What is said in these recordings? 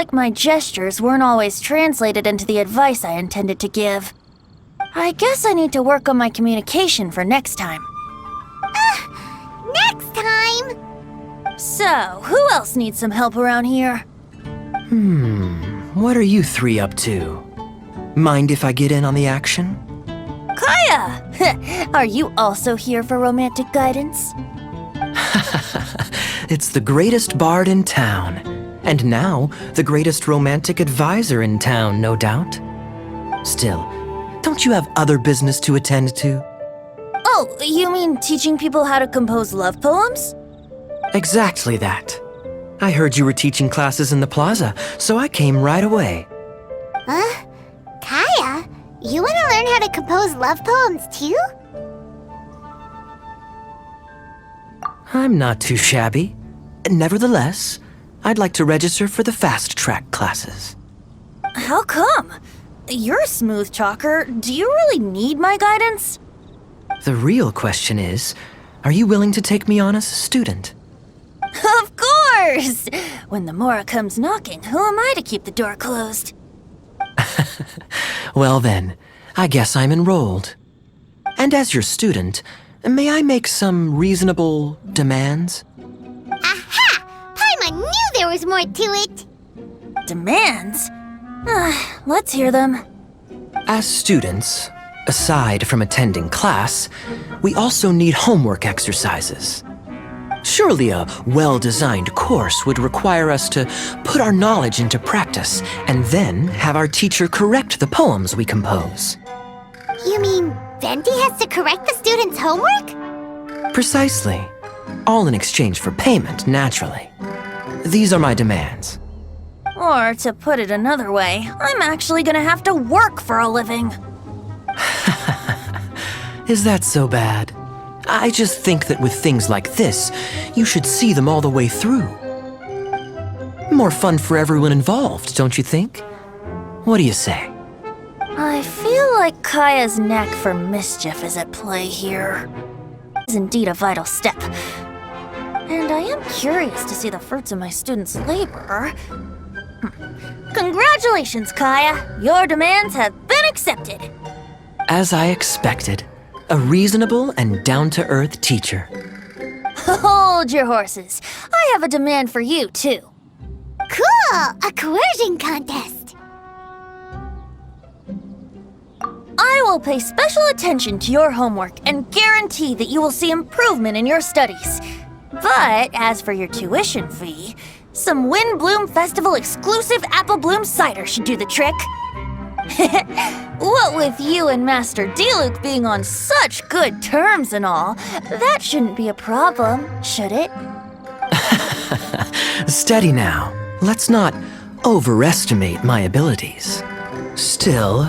like my gestures weren't always translated into the advice I intended to give. I guess I need to work on my communication for next time. Next time! So, who else needs some help around here? What are you three up to? Mind if I get in on the action? Kaeya! Are you also here for romantic guidance? It's the greatest bard in town. And now, the greatest romantic advisor in town, no doubt. Still, don't you have other business to attend to? Oh, you mean teaching people how to compose love poems? Exactly that. I heard you were teaching classes in the plaza, so I came right away. Huh? Kaeya, you want to learn how to compose love poems too? I'm not too shabby. Nevertheless, I'd like to register for the fast-track classes. How come? You're a smooth talker. Do you really need my guidance? The real question is, are you willing to take me on as a student? Of course! When the Mora comes knocking, who am I to keep the door closed? Well then, I guess I'm enrolled. And as your student, may I make some reasonable demands? Aha! Paimon knew there was more to it! Demands? Let's hear them. As students, aside from attending class, we also need homework exercises. Surely a well-designed course would require us to put our knowledge into practice and then have our teacher correct the poems we compose. You mean Venti has to correct the students' homework? Precisely. All in exchange for payment, naturally. These are my demands. Or, to put it another way, I'm actually gonna have to work for a living. Is that so bad? I just think that with things like this, you should see them all the way through. More fun for everyone involved, don't you think? What do you say? I feel like Kaeya's knack for mischief is at play here. It's indeed a vital step. And I am curious to see the fruits of my students' labor. Congratulations, Kaeya! Your demands have been accepted! As I expected, a reasonable and down-to-earth teacher. Hold your horses. I have a demand for you, too. Cool! A coercion contest! I will pay special attention to your homework and guarantee that you will see improvement in your studies. But as for your tuition fee, some Wind Bloom Festival exclusive Apple Bloom cider should do the trick. What with you and Master Diluc being on such good terms and all, that shouldn't be a problem, should it? Steady now. Let's not overestimate my abilities. Still,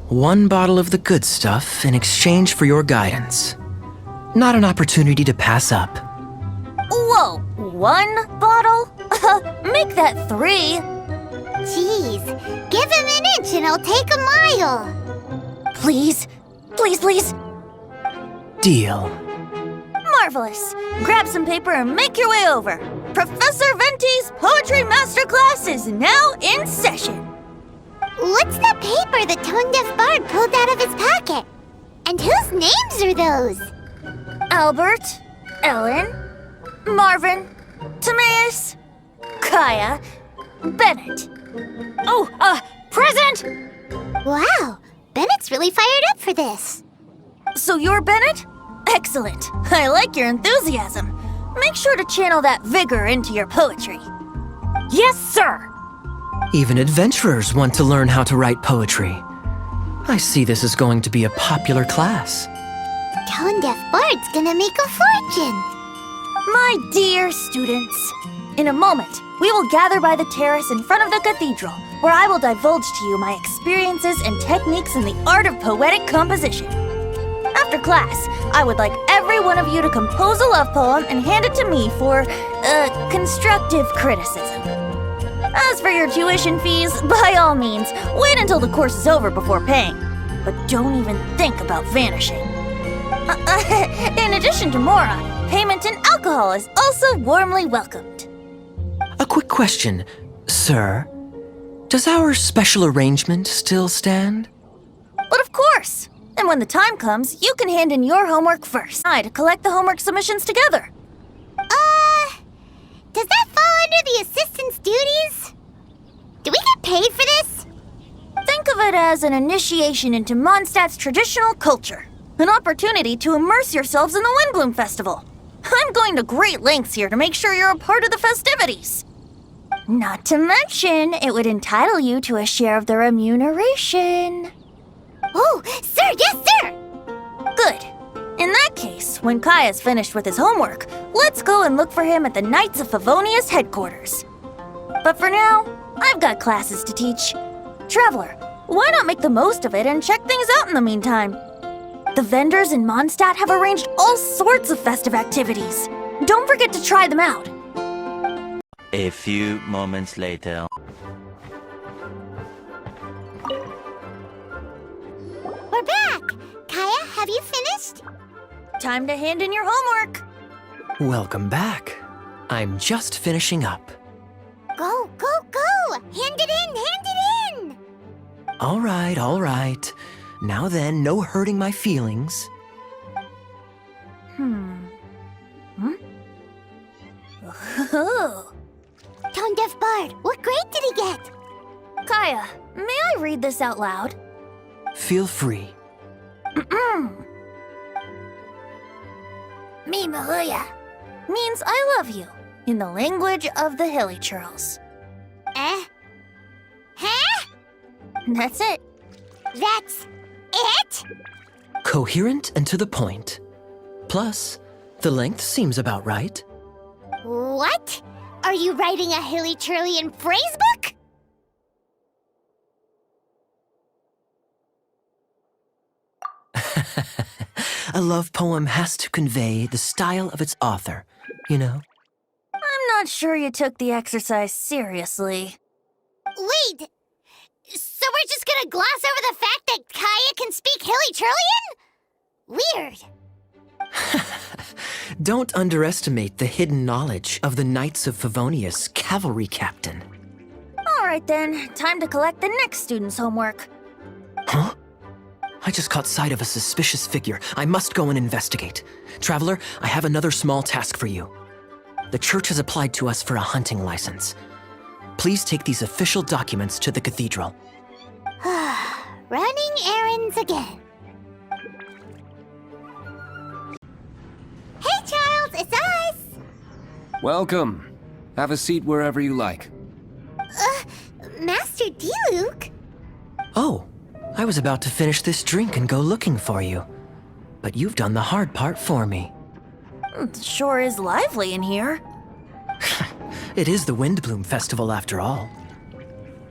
one bottle of the good stuff in exchange for your guidance. Not an opportunity to pass up. Whoa, one bottle? Make that 3. Jeez, give him an inch and I'll take a mile! Please, please, please. Deal. Marvelous. Grab some paper and make your way over. Professor Venti's Poetry Masterclass is now in session. What's the paper the tone-deaf bard pulled out of his pocket? And whose names are those? Albert, Ellen, Marvin, Timaeus, Kaeya, Bennett. Oh, present! Wow, Bennett's really fired up for this. So you're Bennett? Excellent. I like your enthusiasm. Make sure to channel that vigor into your poetry. Yes, sir! Even adventurers want to learn how to write poetry. I see this is going to be a popular class. Tone-deaf bard's gonna make a fortune. My dear students, in a moment, we will gather by the terrace in front of the cathedral, where I will divulge to you my experiences and techniques in the art of poetic composition. After class, I would like every one of you to compose a love poem and hand it to me for, constructive criticism. As for your tuition fees, by all means, wait until the course is over before paying. But don't even think about vanishing. In addition to Mora, payment in alcohol is also warmly welcomed. A quick question, sir. Does our special arrangement still stand? But of course! And when the time comes, you can hand in your homework first. To collect the homework submissions together. Does that fall under the assistant's duties? Do we get paid for this? Think of it as an initiation into Mondstadt's traditional culture. An opportunity to immerse yourselves in the Windbloom Festival. I'm going to great lengths here to make sure you're a part of the festivities. Not to mention, it would entitle you to a share of the remuneration. Oh, sir, yes, sir! Good. In that case, when Kaeya's finished with his homework, let's go and look for him at the Knights of Favonius headquarters. But for now, I've got classes to teach. Traveler, why not make the most of it and check things out in the meantime? The vendors in Mondstadt have arranged all sorts of festive activities. Don't forget to try them out. A few moments later. We're back! Kaeya, have you finished? Time to hand in your homework. Welcome back. I'm just finishing up. Go, go, go! Hand it in, hand it in! All right. Now then, no hurting my feelings. Oh. Tone Deaf Bard, what grade did he get? Kaeya, may I read this out loud? Feel free. Me Mahuya means I love you in the language of the Hilly Churls. Huh? That's it. That's it? Coherent and to the point. Plus, the length seems about right. What? Are you writing a Hilly Churlian phrase book? A love poem has to convey the style of its author, you know? I'm not sure you took the exercise seriously. Wait! So we're just gonna gloss over the fact that Kaeya can speak Hilly Churlian? Weird. Don't underestimate the hidden knowledge of the Knights of Favonius cavalry captain. All right then, time to collect the next student's homework. Huh? I just caught sight of a suspicious figure. I must go and investigate. Traveler, I have another small task for you. The church has applied to us for a hunting license. Please take these official documents to the cathedral. Running errands again. Hey, Charles, it's us! Welcome. Have a seat wherever you like. Master Diluc? Oh, I was about to finish this drink and go looking for you. But you've done the hard part for me. It sure is lively in here. It is the Windbloom Festival after all.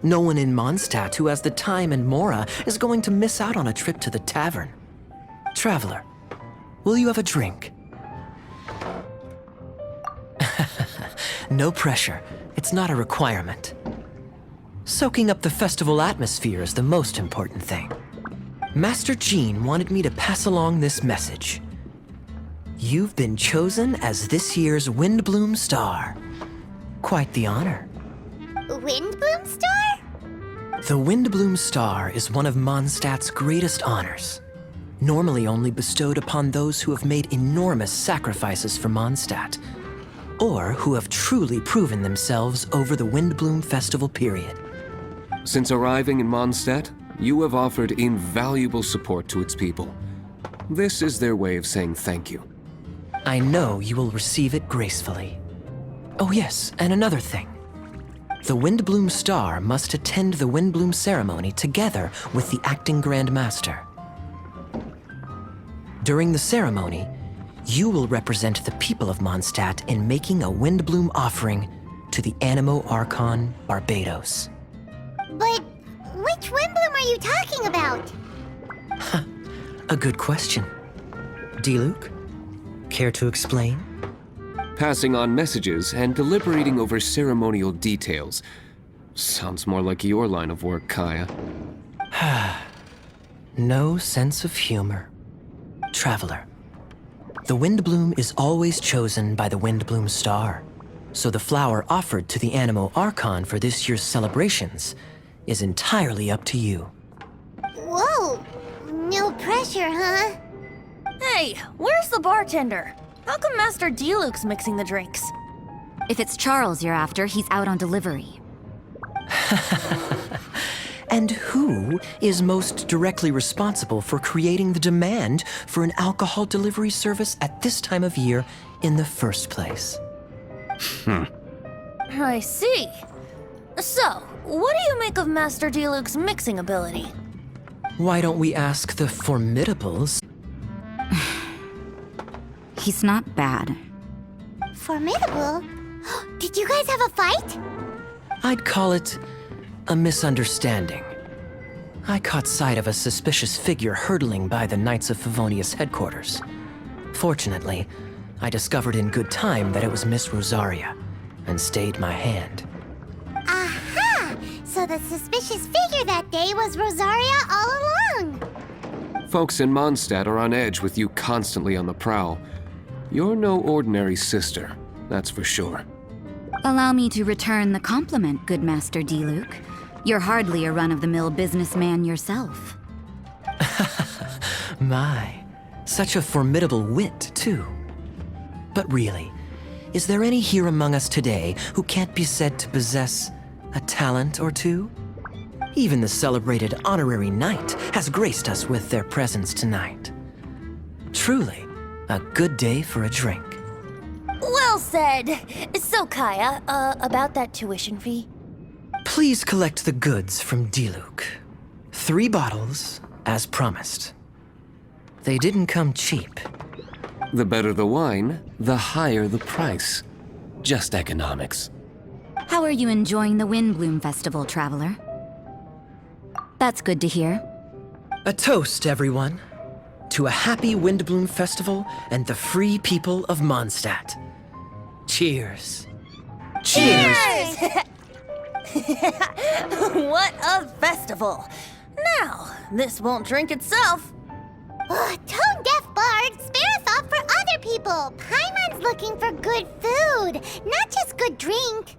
No one in Mondstadt who has the time and mora is going to miss out on a trip to the tavern. Traveler, will you have a drink? No pressure. It's not a requirement. Soaking up the festival atmosphere is the most important thing. Master Jean wanted me to pass along this message. You've been chosen as this year's Windbloom Star. Quite the honor. Windbloom Star? The Windbloom Star is one of Mondstadt's greatest honors, normally only bestowed upon those who have made enormous sacrifices for Mondstadt, or who have truly proven themselves over the Windbloom Festival period. Since arriving in Mondstadt, you have offered invaluable support to its people. This is their way of saying thank you. I know you will receive it gracefully. Oh yes, and another thing. The Windbloom Star must attend the Windbloom ceremony together with the acting Grand Master. During the ceremony, you will represent the people of Mondstadt in making a Windbloom offering to the Animo Archon Barbados. But which Windbloom are you talking about? A good question. Diluc, care to explain? Passing on messages and deliberating over ceremonial details. Sounds more like your line of work, Kaeya. No sense of humor. Traveler, the Windbloom is always chosen by the Windbloom Star, so the flower offered to the Animo Archon for this year's celebrations is entirely up to you. Whoa! No pressure, huh? Hey, where's the bartender? How come Master Diluc's mixing the drinks? If it's Charles you're after, he's out on delivery. And who is most directly responsible for creating the demand for an alcohol delivery service at this time of year in the first place? I see. So, what do you make of Master Diluc's mixing ability? Why don't we ask the Formidables? He's not bad. Formidable? Did you guys have a fight? I'd call it a misunderstanding. I caught sight of a suspicious figure hurtling by the Knights of Favonius headquarters. Fortunately, I discovered in good time that it was Miss Rosaria, and stayed my hand. Aha! So the suspicious figure that day was Rosaria all along! Folks in Mondstadt are on edge with you constantly on the prowl. You're no ordinary sister, that's for sure. Allow me to return the compliment, good Master Diluc. You're hardly a run-of-the-mill businessman yourself. My, such a formidable wit, too. But really, is there any here among us today who can't be said to possess a talent or two? Even the celebrated honorary knight has graced us with their presence tonight. Truly, a good day for a drink. Well said. So, Kaeya, about that tuition fee? Please collect the goods from Diluc. 3 bottles, as promised. They didn't come cheap. The better the wine, the higher the price. Just economics. How are you enjoying the Windbloom Festival, traveler? That's good to hear. A toast, everyone, to a happy Windbloom Festival and the free people of Mondstadt. Cheers. Cheers! What a festival! Now, this won't drink itself. Tone-deaf bard, spare a thought for other people! Paimon's looking for good food, not just good drink.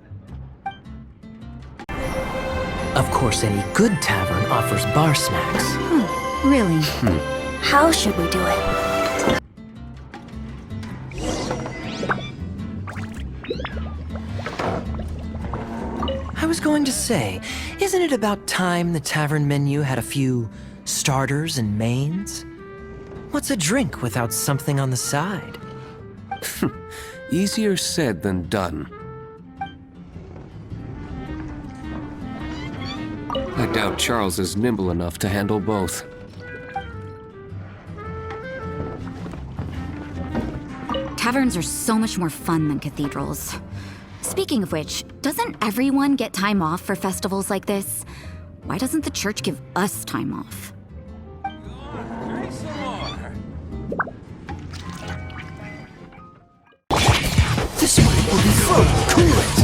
Of course, any good tavern offers bar snacks. Really? How should we do it? I was going to say, isn't it about time the tavern menu had a few starters and mains? What's a drink without something on the side? Easier said than done. I doubt Charles is nimble enough to handle both. Taverns are so much more fun than cathedrals. Speaking of which, doesn't everyone get time off for festivals like this? Why doesn't the church give us time off? This one will be frozen coolant.